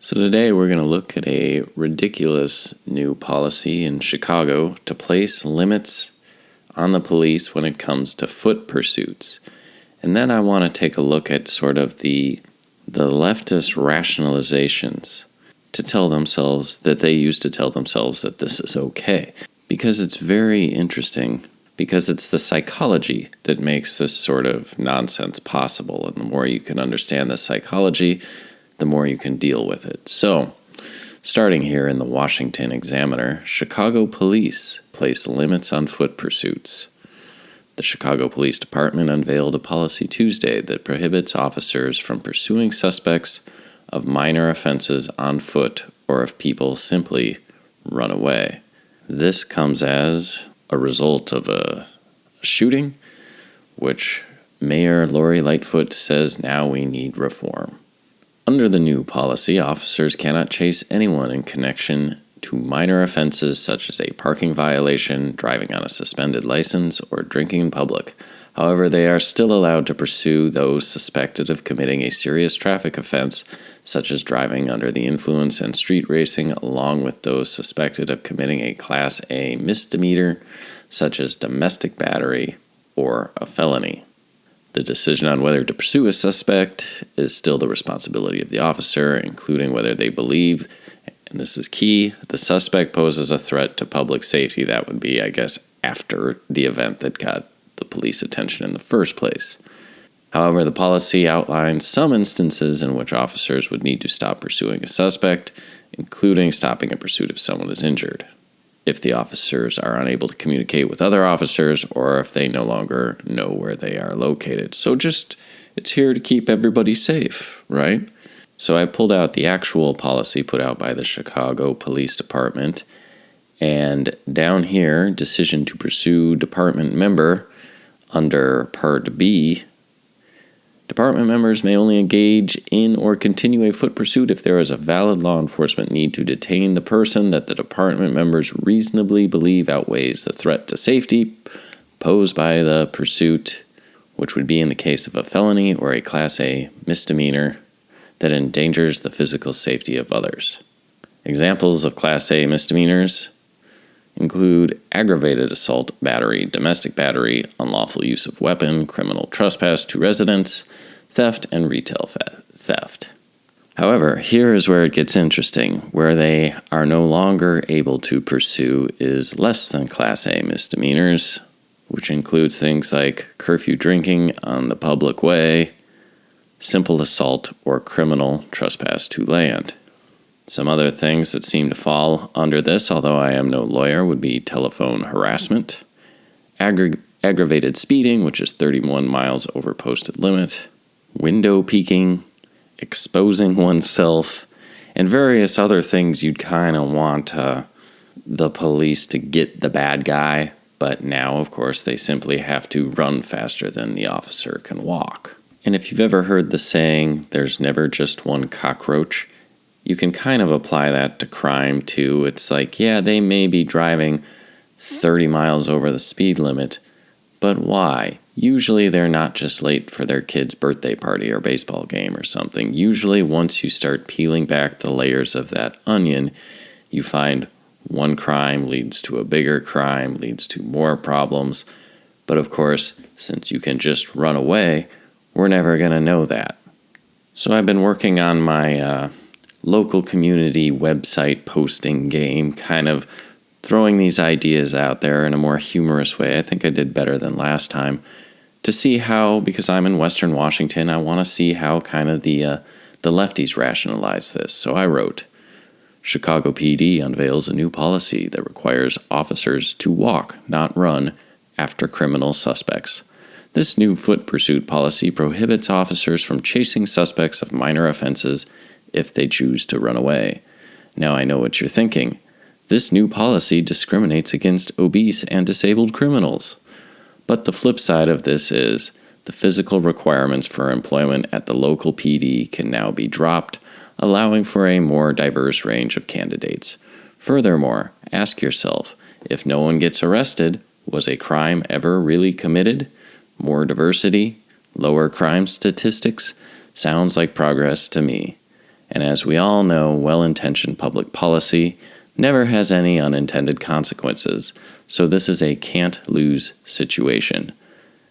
So today we're going to look at a ridiculous new policy in Chicago to place limits on the police when it comes to foot pursuits. And then I want to take a look at sort of the leftist rationalizations to tell themselves that they used to tell themselves that this is okay. Because it's very interesting, because it's the psychology that makes this sort of nonsense possible. And the more you can understand the psychology, the more you can deal with it. So, starting here in the Washington Examiner, Chicago police place limits on foot pursuits. The Chicago Police Department unveiled a policy Tuesday that prohibits officers from pursuing suspects of minor offenses on foot or if people simply run away. This comes as a result of a shooting, which Mayor Lori Lightfoot says now we need reform. Under the new policy, officers cannot chase anyone in connection to minor offenses such as a parking violation, driving on a suspended license, or drinking in public. However, they are still allowed to pursue those suspected of committing a serious traffic offense, such as driving under the influence and street racing, along with those suspected of committing a Class A misdemeanor, such as domestic battery or a felony. The decision on whether to pursue a suspect is still the responsibility of the officer, including whether they believe, and this is key, the suspect poses a threat to public safety. That would be, I guess, after the event that got the police attention in the first place. However, the policy outlines some instances in which officers would need to stop pursuing a suspect, including stopping a pursuit if someone is injured, if the officers are unable to communicate with other officers, or if they no longer know where they are located. So it's here to keep everybody safe, right? So I pulled out the actual policy put out by the Chicago Police Department, and down here, decision to pursue department member, under Part B, department members may only engage in or continue a foot pursuit if there is a valid law enforcement need to detain the person that the department members reasonably believe outweighs the threat to safety posed by the pursuit, which would be in the case of a felony or a Class A misdemeanor that endangers the physical safety of others. Examples of Class A misdemeanors include aggravated assault, battery, domestic battery, unlawful use of weapon, criminal trespass to residence, theft, and retail theft. However, here is where it gets interesting. Where they are no longer able to pursue is less than Class A misdemeanors, which includes things like curfew drinking on the public way, simple assault, or criminal trespass to land. Some other things that seem to fall under this, although I am no lawyer, would be telephone harassment, aggravated speeding, which is 31 miles over posted limit, window peeking, exposing oneself, and various other things you'd kind of want the police to get the bad guy, but now, of course, they simply have to run faster than the officer can walk. And if you've ever heard the saying, there's never just one cockroach, you can kind of apply that to crime too. It's like, yeah, they may be driving 30 miles over the speed limit, but why? Usually they're not just late for their kid's birthday party or baseball game or something. Usually once you start peeling back the layers of that onion, you find one crime leads to a bigger crime, leads to more problems. But of course, since you can just run away, we're never going to know that. So I've been working on my local community website posting game, kind of throwing these ideas out there in a more humorous way. I think I did better than last time, to see how, because I'm in Western Washington, I want to see how kind of the lefties rationalize this. So I wrote, Chicago PD unveils a new policy that requires officers to walk, not run, after criminal suspects. This new foot pursuit policy prohibits officers from chasing suspects of minor offenses if they choose to run away. Now I know what you're thinking. This new policy discriminates against obese and disabled criminals. But the flip side of this is the physical requirements for employment at the local PD can now be dropped, allowing for a more diverse range of candidates. Furthermore, ask yourself, if no one gets arrested, was a crime ever really committed? More diversity, lower crime statistics, sounds like progress to me. And as we all know, well-intentioned public policy never has any unintended consequences, so this is a can't-lose situation.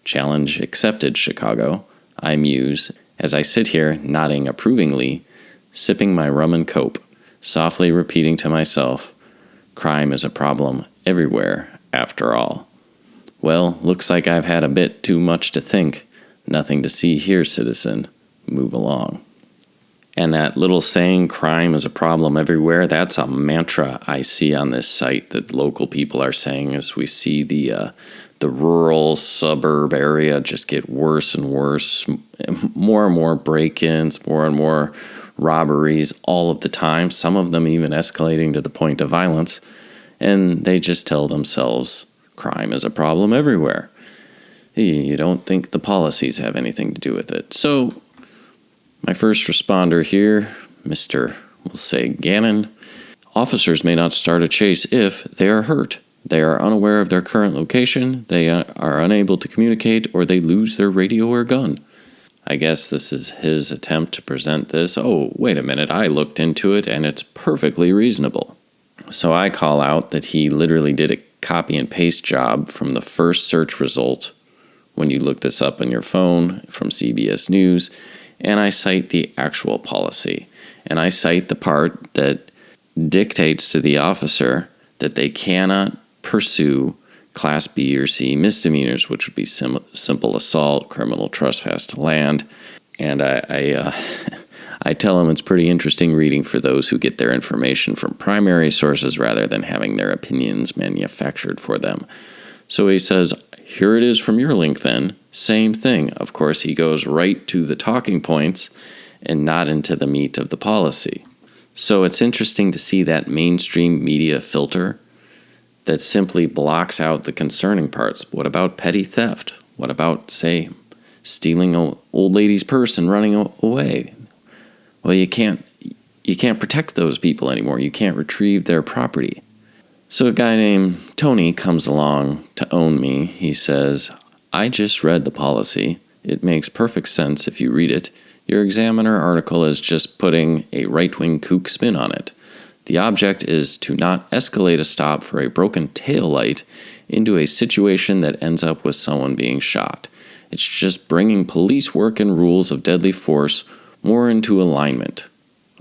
Challenge accepted, Chicago, I muse, as I sit here nodding approvingly, sipping my rum and coke, softly repeating to myself, crime is a problem everywhere, after all. Well, looks like I've had a bit too much to think. Nothing to see here, citizen. Move along. And that little saying, crime is a problem everywhere, that's a mantra I see on this site that local people are saying as we see the rural suburb area just get worse and worse. More and more break-ins, more and more robberies all of the time, some of them even escalating to the point of violence. And they just tell themselves, crime is a problem everywhere. You don't think the policies have anything to do with it. So, my first responder here, Mr. we'll say Gannon, officers may not start a chase if they are hurt. They are unaware of their current location, they are unable to communicate, or they lose their radio or gun. I guess this is his attempt to present this. Oh, wait a minute, I looked into it and it's perfectly reasonable. So I call out that he literally did a copy and paste job from the first search result when you look this up on your phone from CBS News, and I cite the actual policy. And I cite the part that dictates to the officer that they cannot pursue Class B or C misdemeanors, which would be simple assault, criminal trespass to land. And I tell them it's pretty interesting reading for those who get their information from primary sources rather than having their opinions manufactured for them. So he says, here it is from your link then. Same thing. Of course, he goes right to the talking points and not into the meat of the policy. So it's interesting to see that mainstream media filter that simply blocks out the concerning parts. What about petty theft? What about, say, stealing an old lady's purse and running away? Well, you can't protect those people anymore. You can't retrieve their property. So a guy named Tony comes along to own me. He says, I just read the policy. It makes perfect sense if you read it. Your Examiner article is just putting a right-wing kook spin on it. The object is to not escalate a stop for a broken taillight into a situation that ends up with someone being shot. It's just bringing police work and rules of deadly force more into alignment.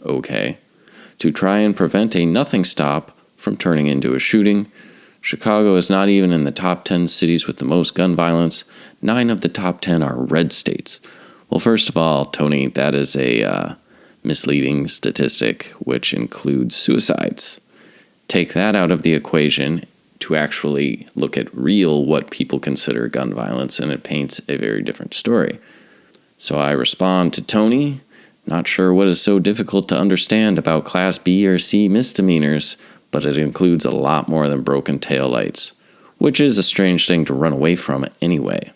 Okay. To try and prevent a nothing stop from turning into a shooting. Chicago is not even in the top 10 cities with the most gun violence. 9 of the top 10 are red states. Well, first of all, Tony, that is a misleading statistic, which includes suicides. Take that out of the equation to actually look at real what people consider gun violence, and it paints a very different story. So I respond to Tony, not sure what is so difficult to understand about Class B or C misdemeanors, but it includes a lot more than broken taillights, which is a strange thing to run away from anyway.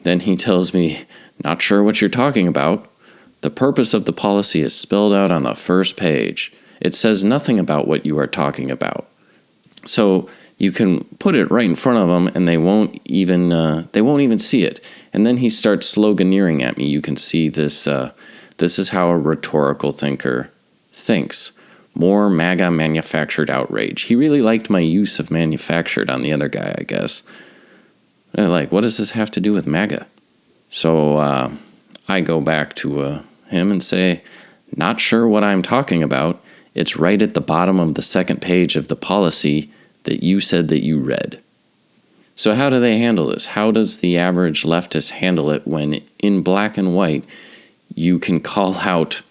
Then he tells me, not sure what you're talking about. The purpose of the policy is spelled out on the first page. It says nothing about what you are talking about. So you can put it right in front of them and they won't even see it. And then he starts sloganeering at me. You can see this, this is how a rhetorical thinker thinks. More MAGA manufactured outrage. He really liked my use of manufactured on the other guy, I guess. Like, what does this have to do with MAGA? So I go back to him and say, not sure what I'm talking about. It's right at the bottom of the second page of the policy that you said that you read. So how do they handle this? How does the average leftist handle it when in black and white you can call out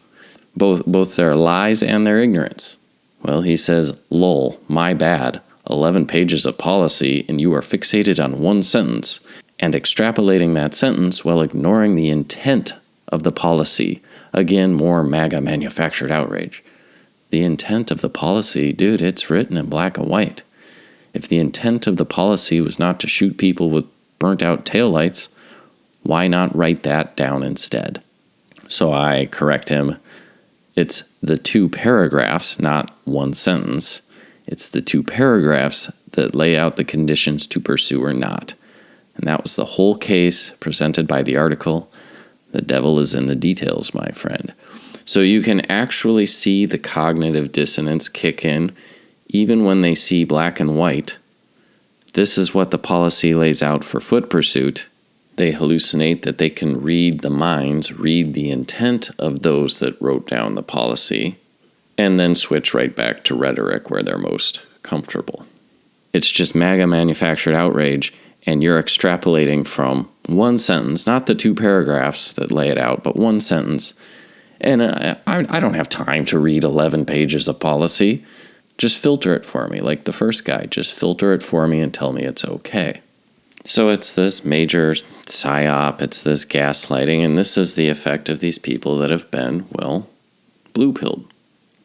both their lies and their ignorance? Well, he says, lol, my bad. 11 pages of policy and you are fixated on one sentence and extrapolating that sentence while ignoring the intent of the policy. Again, more MAGA manufactured outrage. The intent of the policy, dude, it's written in black and white. If the intent of the policy was not to shoot people with burnt out taillights, why not write that down instead? So I correct him. It's the 2 paragraphs, not one sentence. It's the 2 paragraphs that lay out the conditions to pursue or not. And that was the whole case presented by the article. The devil is in the details, my friend. So you can actually see the cognitive dissonance kick in even when they see black and white. This is what the policy lays out for foot pursuit. They hallucinate that they can read the minds, read the intent of those that wrote down the policy, and then switch right back to rhetoric where they're most comfortable. It's just MAGA manufactured outrage, and you're extrapolating from one sentence, not the 2 paragraphs that lay it out, but one sentence. And I don't have time to read 11 pages of policy. Just filter it for me, like the first guy. Just filter it for me and tell me it's okay. So it's this major psyop, it's this gaslighting, and this is the effect of these people that have been, well, blue-pilled.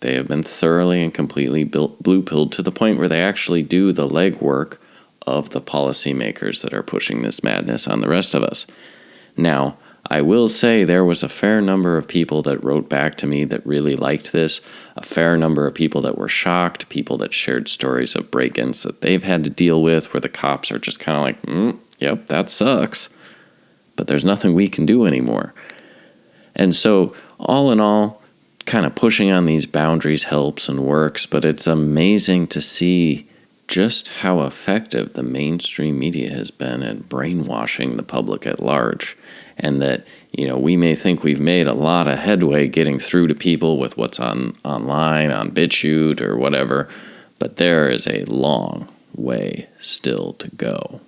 They have been thoroughly and completely blue-pilled to the point where they actually do the legwork of the policymakers that are pushing this madness on the rest of us. Now, I will say there was a fair number of people that wrote back to me that really liked this, a fair number of people that were shocked, people that shared stories of break-ins that they've had to deal with where the cops are just kind of like, yep, that sucks, but there's nothing we can do anymore. And so, all in all, kind of pushing on these boundaries helps and works, but it's amazing to see just how effective the mainstream media has been at brainwashing the public at large. And that, we may think we've made a lot of headway getting through to people with what's online, on BitChute or whatever, but there is a long way still to go.